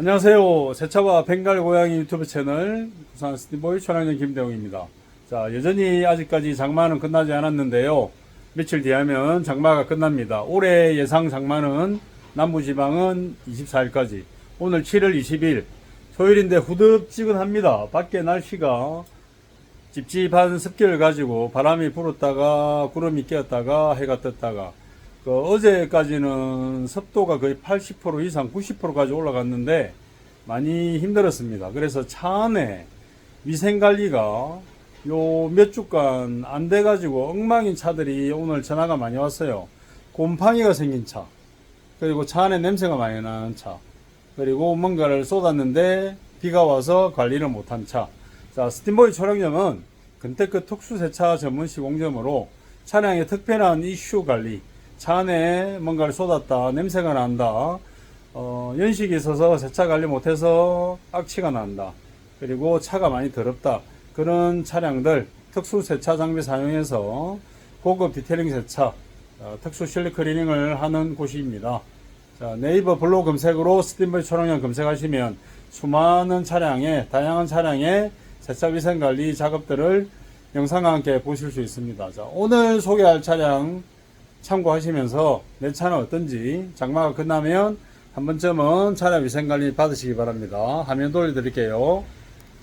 안녕하세요. 새차와 벵갈 고양이 유튜브 채널 부산 스티보이 촬영장 김대웅입니다. 자, 여전히 아직까지 장마는 끝나지 않았는데요. 며칠 뒤에 하면 장마가 끝납니다. 올해 예상 장마는 남부지방은 24일까지, 오늘 7월 20일 토요일인데 후덥지근합니다. 밖에 날씨가 찝찝한 습기를 가지고 바람이 불었다가 구름이 끼었다가 해가 떴다가, 어제까지는 습도가 거의 80% 이상 90%까지 올라갔는데 많이 힘들었습니다. 그래서 차 안에 위생관리가 요 몇 주간 안 돼가지고 엉망인 차들이 오늘 전화가 많이 왔어요. 곰팡이가 생긴 차, 그리고 차 안에 냄새가 많이 나는 차, 그리고 뭔가를 쏟았는데 비가 와서 관리를 못한 차. 자, 스팀보이 촬영점은 근태급 특수세차 전문 시공점으로 차량의 특별한 이슈 관리, 차 안에 뭔가를 쏟았다, 냄새가 난다, 연식이 있어서 세차 관리 못해서 악취가 난다, 그리고 차가 많이 더럽다, 그런 차량들 특수 세차 장비 사용해서 고급 디테일링 세차, 특수 실내 클리닝을 하는 곳입니다. 자, 네이버 블로그 검색으로 스팀보이 촬영점 검색하시면 수많은 차량의, 다양한 차량의 세차 위생 관리 작업들을 영상과 함께 보실 수 있습니다. 자, 오늘 소개할 차량 참고하시면서 내 차는 어떤지 장마가 끝나면 한 번쯤은 차량 위생관리 받으시기 바랍니다. 화면 돌려드릴게요.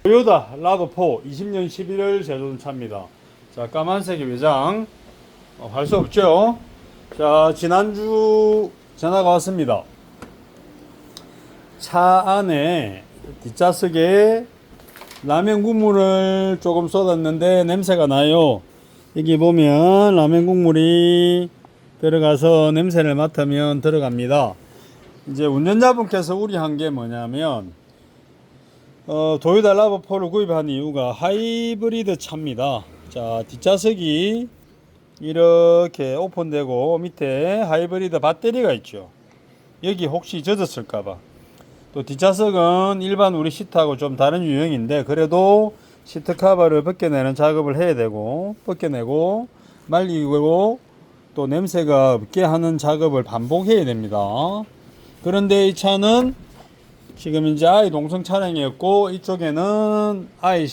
토요타 라브4 20년 11월 제조된 차입니다. 자, 까만색의 외장, 할 수 없죠. 자, 지난주 전화가 왔습니다. 차 안에 뒷좌석에 라면 국물을 조금 쏟았는데 냄새가 나요. 여기 보면 라면 국물이 들어가서 냄새를 맡으면 들어갑니다. 이제 운전자분께서 우려한 게 뭐냐면, 토요타 라브4를 구입한 이유가 하이브리드 차입니다. 자, 뒷좌석이 이렇게 오픈되고 밑에 하이브리드 배터리가 있죠. 여기 혹시 젖었을까봐. 또 뒷좌석은 일반 우리 시트하고 좀 다른 유형인데, 그래도 시트 커버를 벗겨내는 작업을 해야 되고, 벗겨내고 말리고 또 냄새가 없게 하는 작업을 반복해야 됩니다. 그런데 이 차는 지금 이제 아이 동성 차량이었고, 이쪽에는 아이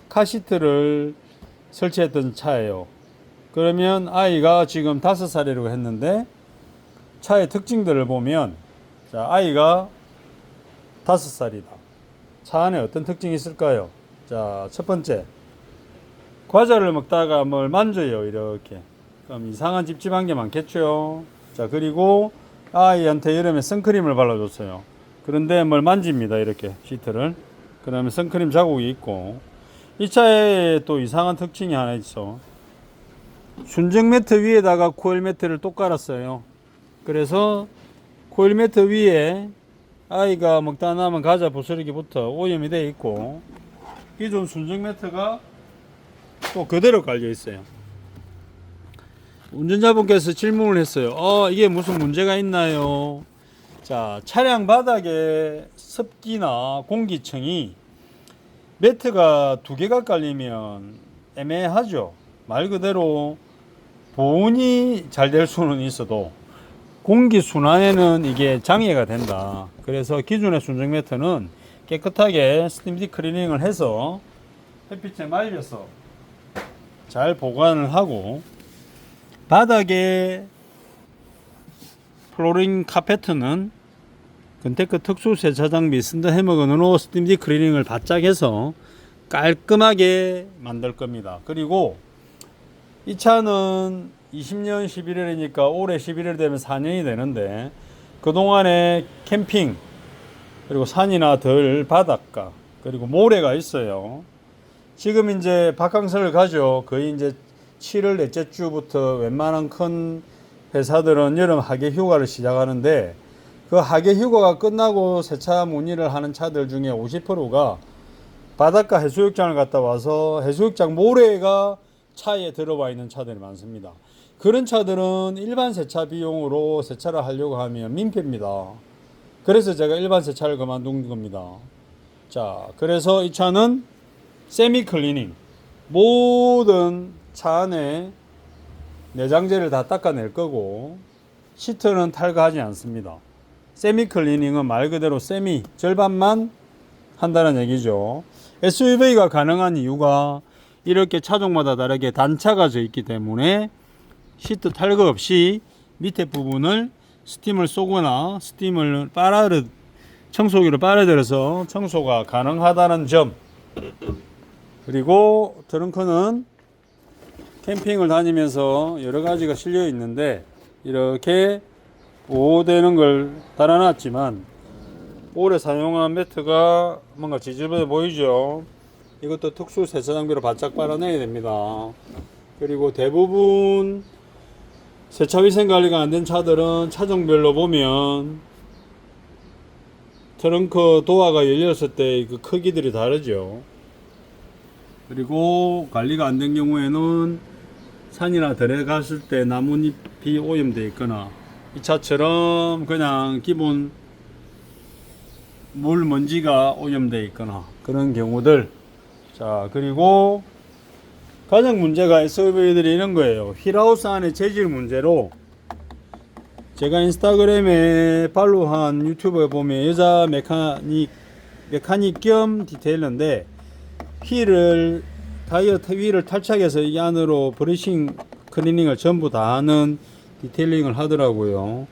카시트를 설치했던 차예요. 그러면 아이가 지금 5살이라고 했는데, 차의 특징들을 보면, 자, 아이가 5살이다. 차 안에 어떤 특징이 있을까요? 자, 첫 번째, 과자를 먹다가 뭘 만져요, 이렇게. 그럼 이상한 찝찝한 게 많겠죠. 자, 그리고 아이한테 여름에 선크림을 발라줬어요. 그런데 뭘 만집니다, 이렇게 시트를. 그러면 선크림 자국이 있고, 이 차에 또 이상한 특징이 하나 있어. 순정 매트 위에다가 코일 매트를 또 깔았어요. 그래서 코일 매트 위에 아이가 먹다 남은 과자 부스러기부터 오염이 되어 있고, 기존 순정 매트가 또 그대로 깔려 있어요. 운전자분께서 질문을 했어요. 이게 무슨 문제가 있나요? 자, 차량 바닥에 습기나 공기층이 매트가 2개가 깔리면 애매하죠. 말 그대로 보온이 잘 될 수는 있어도 공기 순환에는 이게 장애가 된다. 그래서 기존의 순정 매트는 깨끗하게 스팀 디클리닝을 해서 햇빛에 말려서 잘 보관을 하고, 바닥에 플로링 카페트는 근태급 특수 세차 장비 썬더 해머건으로 스팀 디클리닝을 바짝 해서 깔끔하게 만들 겁니다. 그리고 이 차는 20년 11월이니까 올해 11월 되면 4년이 되는데, 그동안에 캠핑, 그리고 산이나 들, 바닷가, 그리고 모래가 있어요. 지금 이제 바캉스를 가죠. 거의 이제 7월 넷째 주부터 웬만한 큰 회사들은 여름 하계 휴가를 시작하는데, 그 하계 휴가가 끝나고 세차 문의를 하는 차들 중에 50%가 바닷가 해수욕장을 갔다 와서 해수욕장 모래가 차에 들어와 있는 차들이 많습니다. 그런 차들은 일반 세차 비용으로 세차를 하려고 하면 민폐입니다. 그래서 제가 일반 세차를 그만둔 겁니다. 자, 그래서 이 차는 세미 클리닝, 모든 차 안에 내장재를 다 닦아낼 거고, 시트는 탈거하지 않습니다. 세미 클리닝은 말 그대로 세미 절반만 한다는 얘기죠. SUV가 가능한 이유가 이렇게 차종마다 다르게 단차가 져 있기 때문에 시트 탈거 없이 밑에 부분을 스팀을 쏘거나 스팀을 청소기로 빨아들여서 청소가 가능하다는 점. 그리고 트렁크는 캠핑을 다니면서 여러 가지가 실려 있는데 이렇게 보호되는 걸 달아놨지만 오래 사용한 매트가 뭔가 지저분해 보이죠. 이것도 특수 세차 장비로 바짝 빨아내야 됩니다. 그리고 대부분 세차 위생 관리가 안 된 차들은 차종별로 보면 트렁크 도어가 열렸을 때 그 크기들이 다르죠. 그리고 관리가 안 된 경우에는 산이나 들에 갔을 때 나뭇잎이 오염되어 있거나 이 차처럼 그냥 기본 물 먼지가 오염되어 있거나 그런 경우들. 자, 그리고 가장 문제가 SUV들이 이런 거예요. 휠하우스 안에 재질 문제로 제가 인스타그램에 팔로우한 유튜브에 보면 여자 메카닉 겸 디테일러인데 휠을 탈착해서 이 안으로 브러싱 클리닝을 전부 다 하는 디테일링을 하더라고요.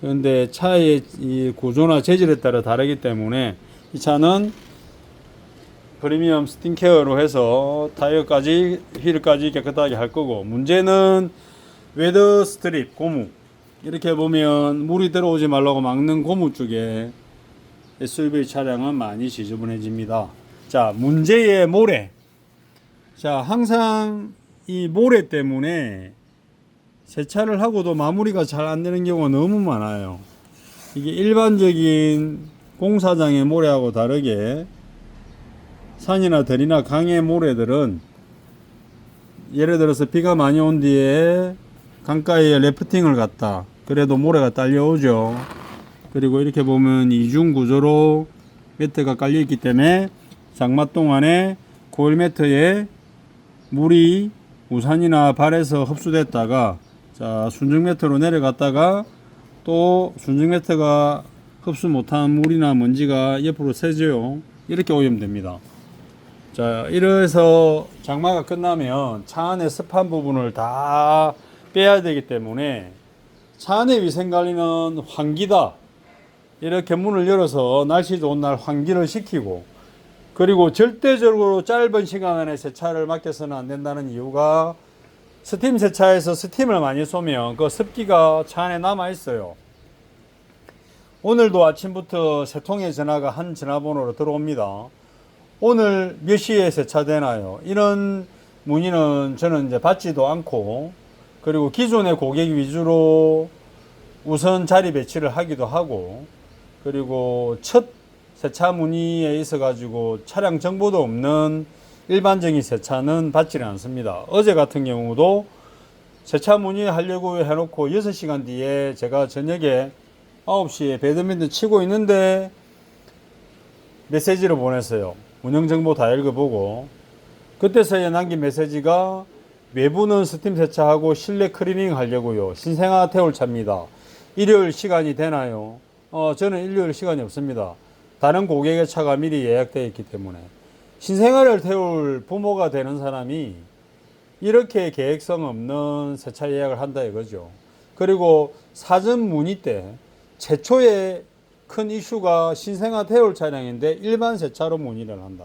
그런데 차의 이 구조나 재질에 따라 다르기 때문에 이 차는 프리미엄 스팀케어로 해서 타이어까지 휠까지 깨끗하게 할 거고, 문제는 웨더 스트립 고무, 이렇게 보면 물이 들어오지 말라고 막는 고무 쪽에 SUV 차량은 많이 지저분해집니다. 자, 문제의 모래. 자, 항상 이 모래 때문에 세차를 하고도 마무리가 잘 안 되는 경우가 너무 많아요. 이게 일반적인 공사장의 모래하고 다르게 산이나 들이나 강의 모래들은 예를 들어서 비가 많이 온 뒤에 강가에 래프팅을 갔다. 그래도 모래가 딸려오죠. 그리고 이렇게 보면 이중 구조로 매트가 깔려 있기 때문에 장마 동안에 고일 매트에 물이 우산이나 발에서 흡수됐다가 자, 순정 매트로 내려갔다가 또 순정 매트가 흡수 못한 물이나 먼지가 옆으로 새죠. 이렇게 오염됩니다. 자, 이래서 장마가 끝나면 차 안에 습한 부분을 다 빼야 되기 때문에 차 안의 위생관리는 환기다. 이렇게 문을 열어서 날씨 좋은 날 환기를 시키고, 그리고 절대적으로 짧은 시간 안에 세차를 맡겨서는 안 된다는 이유가 스팀 세차에서 스팀을 많이 쏘면 그 습기가 차 안에 남아 있어요. 오늘도 아침부터 세 통의 전화가 한 전화번호로 들어옵니다. 오늘 몇 시에 세차되나요? 이런 문의는 저는 이제 받지도 않고, 그리고 기존의 고객 위주로 우선 자리 배치를 하기도 하고, 그리고 첫 세차 문의에 있어 가지고 차량 정보도 없는 일반적인 세차는 받지를 않습니다. 어제 같은 경우도 세차 문의하려고 해놓고 6시간 뒤에 제가 저녁에 9시에 배드민턴 치고 있는데 메시지를 보냈어요. 운영정보 다 읽어보고, 그때서야 남긴 메시지가 외부는 스팀 세차하고 실내 클리닝 하려고요. 신생아 태울 차입니다. 일요일 시간이 되나요? 저는 일요일 시간이 없습니다. 다른 고객의 차가 미리 예약되어 있기 때문에. 신생아를 태울 부모가 되는 사람이 이렇게 계획성 없는 세차 예약을 한다 이거죠. 그리고 사전 문의 때 최초의 큰 이슈가 신생아 태울 차량인데 일반 세차로 문의를 한다.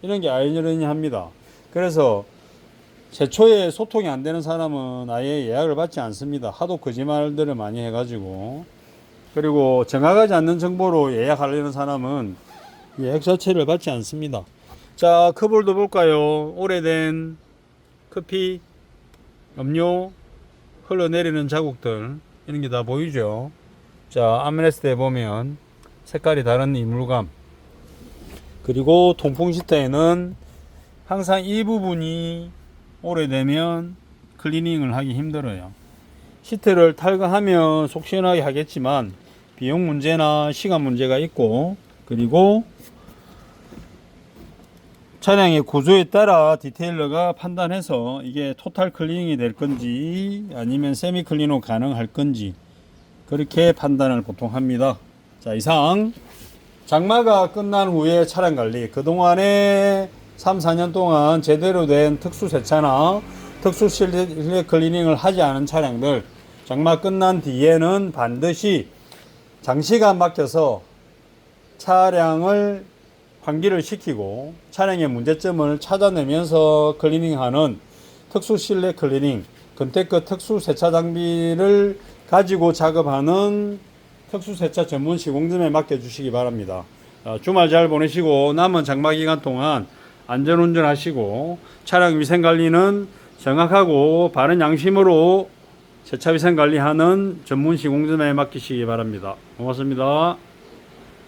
이런 게 아이러니합니다. 그래서 최초에 소통이 안 되는 사람은 아예 예약을 받지 않습니다. 하도 거짓말들을 많이 해가지고. 그리고 정확하지 않는 정보로 예약하려는 사람은 예약 자체를 받지 않습니다. 자, 컵홀더 볼까요? 오래된 커피, 음료 흘러내리는 자국들, 이런 게 다 보이죠? 자, 아임레스트에 보면 색깔이 다른 이물감. 그리고 통풍 시트에는 항상 이 부분이 오래되면 클리닝을 하기 힘들어요. 시트를 탈거하면 속 시원하게 하겠지만 비용 문제나 시간 문제가 있고, 그리고 차량의 구조에 따라 디테일러가 판단해서 이게 토탈 클리닝이 될 건지 아니면 세미 클리닝 가능할 건지 그렇게 판단을 보통 합니다. 자, 이상 장마가 끝난 후에 차량 관리, 그동안에 3, 4년 동안 제대로 된 특수 세차나 특수 실내 클리닝을 하지 않은 차량들, 장마 끝난 뒤에는 반드시 장시간 맡겨서 차량을 환기를 시키고 차량의 문제점을 찾아내면서 클리닝하는 특수 실내 클리닝, 건테크 특수 세차 장비를 가지고 작업하는 특수 세차 전문 시공점에 맡겨주시기 바랍니다. 주말 잘 보내시고 남은 장마 기간 동안 안전운전 하시고 차량 위생 관리는 정확하고 바른 양심으로 세차 위생 관리하는 전문 시공점에 맡기시기 바랍니다. 고맙습니다.